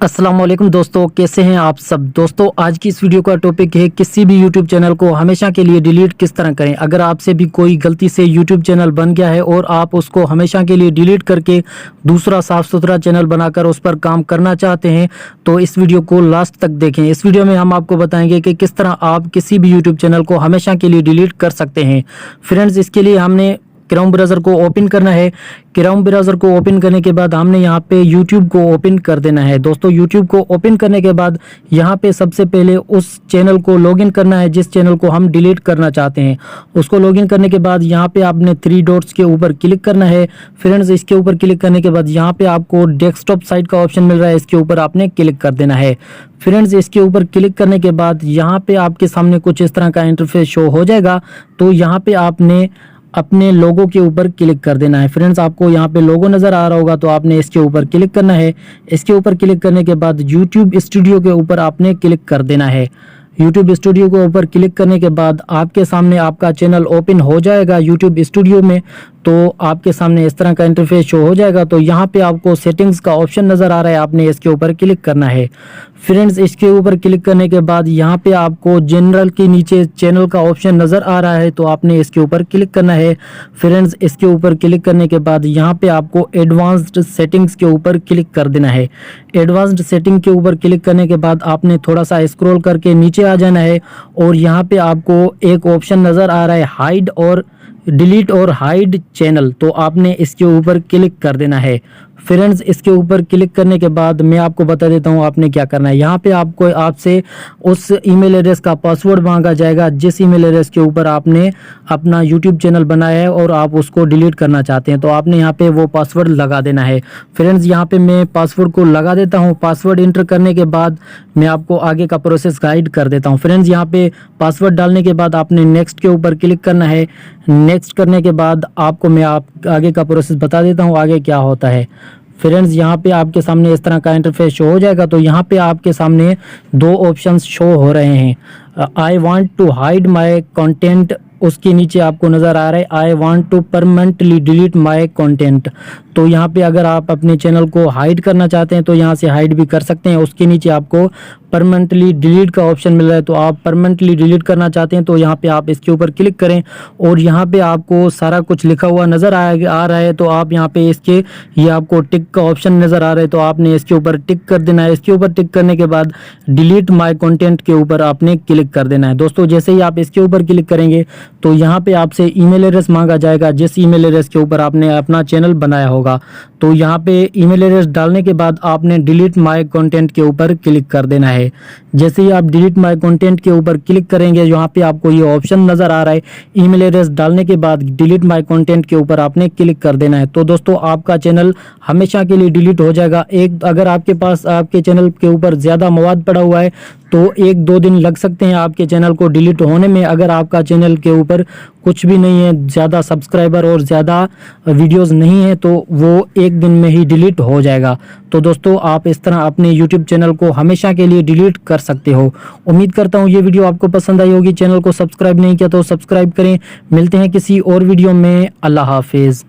अस्सलाम वालेकुम दोस्तों, कैसे हैं आप सब। दोस्तों आज की इस वीडियो का टॉपिक है किसी भी यूट्यूब चैनल को हमेशा के लिए डिलीट किस तरह करें। अगर आपसे भी कोई गलती से यूट्यूब चैनल बन गया है और आप उसको हमेशा के लिए डिलीट करके दूसरा साफ सुथरा चैनल बनाकर उस पर काम करना चाहते हैं तो इस वीडियो को लास्ट तक देखें। इस वीडियो में हम आपको बताएंगे कि किस तरह आप किसी भी यूट्यूब चैनल को हमेशा के लिए डिलीट कर सकते हैं। फ्रेंड्स, इसके लिए हमने क्रोम ब्राउज़र को ओपन करना है। क्रोम ब्राउज़र को ओपन करने के बाद हमने यहाँ पे YouTube को ओपन कर देना है। दोस्तों YouTube को ओपन करने के बाद यहाँ पे सबसे पहले उस चैनल को लॉगिन करना है जिस चैनल को हम डिलीट करना चाहते हैं। उसको लॉगिन करने के बाद यहाँ पे आपने 3 डॉट्स के ऊपर क्लिक करना है। फ्रेंड्स, इसके ऊपर क्लिक करने के बाद यहाँ पे आपको डेस्कटॉप साइट का ऑप्शन मिल रहा है, इसके ऊपर आपने क्लिक कर देना है। फ्रेंड्स, इसके ऊपर क्लिक करने के बाद यहाँ पे आपके सामने कुछ इस तरह का इंटरफेस शो हो जाएगा। तो यहाँ पे आपने अपने लोगो के ऊपर क्लिक कर देना है। फ्रेंड्स, आपको यहाँ पे लोगो नज़र आ रहा होगा तो आपने इसके ऊपर क्लिक करना है। इसके ऊपर क्लिक करने के बाद YouTube स्टूडियो के ऊपर आपने क्लिक कर देना है। YouTube स्टूडियो के ऊपर क्लिक करने के बाद आपके सामने आपका चैनल ओपन हो जाएगा YouTube स्टूडियो में। तो आपके सामने इस तरह का इंटरफेस शो हो जाएगा। तो यहाँ पे आपको सेटिंग्स का ऑप्शन नज़र आ रहा है, आपने इसके ऊपर क्लिक करना है। फ्रेंड्स, इसके ऊपर क्लिक करने के बाद यहाँ पे आपको जनरल के नीचे चैनल का ऑप्शन नज़र आ रहा है तो आपने इसके ऊपर क्लिक करना है। फ्रेंड्स, इसके ऊपर क्लिक करने के बाद यहाँ पे आपको एडवांस्ड सेटिंग्स के ऊपर क्लिक कर देना है। एडवांस्ड सेटिंग के ऊपर क्लिक करने के बाद आपने थोड़ा सा स्क्रॉल करके नीचे आ जाना है और यहाँ पे आपको एक ऑप्शन नज़र आ रहा है हाइड और डिलीट और हाइड चैनल, तो आपने इसके ऊपर क्लिक कर देना है। फ्रेंड्स, इसके ऊपर क्लिक करने के बाद मैं आपको बता देता हूँ आपने क्या करना है। यहाँ पे आपको आपसे उस ईमेल एड्रेस का पासवर्ड मांगा जाएगा जिस ईमेल एड्रेस के ऊपर आपने अपना यूट्यूब चैनल बनाया है और आप उसको डिलीट करना चाहते हैं। तो आपने यहाँ पे वो पासवर्ड लगा देना है। फ्रेंड्स, यहाँ पे मैं पासवर्ड को लगा देता हूँ। पासवर्ड इंटर करने के बाद मैं आपको आगे का प्रोसेस गाइड कर देता हूँ। फ्रेंड्स, यहाँ पे पासवर्ड डालने के बाद आपने नेक्स्ट के ऊपर क्लिक करना है। नेक्स्ट करने के बाद आपको मैं आगे का प्रोसेस बता देता हूँ आगे क्या होता है। फ्रेंड्स, यहाँ पे आपके सामने इस तरह का इंटरफेस शो हो जाएगा। तो यहाँ पे आपके सामने 2 ऑप्शंस शो हो रहे हैं। I want to hide my content, उसके नीचे आपको नज़र आ रहा है I want to permanently delete my content. तो यहाँ पे अगर आप अपने चैनल को हाइड करना चाहते हैं तो यहाँ से हाइड भी कर सकते हैं। उसके नीचे आपको परमानेंटली डिलीट का ऑप्शन मिल रहा है, तो आप परमानेंटली डिलीट करना चाहते हैं तो यहाँ पे आप इसके ऊपर क्लिक करें और यहाँ पे आपको सारा कुछ लिखा हुआ नज़र आ रहा है। तो आप यहाँ पे इसके ये आपको टिक का ऑप्शन नज़र आ रहा है तो आपने इसके ऊपर टिक कर देना है। इसके ऊपर टिक करने के बाद डिलीट माय कंटेंट के ऊपर आपने क्लिक कर देना है। दोस्तों, जैसे ही आप इसके ऊपर क्लिक करेंगे तो यहाँ पे आपसे ईमेल एड्रेस मांगा जाएगा जिस ईमेल एड्रेस के ऊपर आपने अपना चैनल बनाया होगा। तो यहाँ पे ईमेल एड्रेस डालने के बाद आपने डिलीट माय कंटेंट के ऊपर क्लिक कर देना है। जैसे ही आप डिलीट माय कंटेंट के ऊपर क्लिक करेंगे यहाँ पे आपको ये ऑप्शन नज़र आ रहा है ईमेल एड्रेस डालने के बाद डिलीट माय कंटेंट के ऊपर आपने क्लिक कर देना है। तो दोस्तों, आपका चैनल हमेशा के लिए डिलीट हो जाएगा। अगर आपके पास आपके चैनल के ऊपर ज़्यादा मवाद पड़ा हुआ है तो 1-2 दिन लग सकते हैं आपके चैनल को डिलीट होने में। अगर आपका चैनल के ऊपर कुछ भी नहीं है, ज़्यादा सब्सक्राइबर और ज़्यादा वीडियोस नहीं है, तो वो 1 दिन में ही डिलीट हो जाएगा। तो दोस्तों, आप इस तरह अपने यूट्यूब चैनल को हमेशा के लिए डिलीट कर सकते हो। उम्मीद करता हूँ ये वीडियो आपको पसंद आई होगी। चैनल को सब्सक्राइब नहीं किया तो सब्सक्राइब करें। मिलते हैं किसी और वीडियो में। अल्लाह हाफिज़।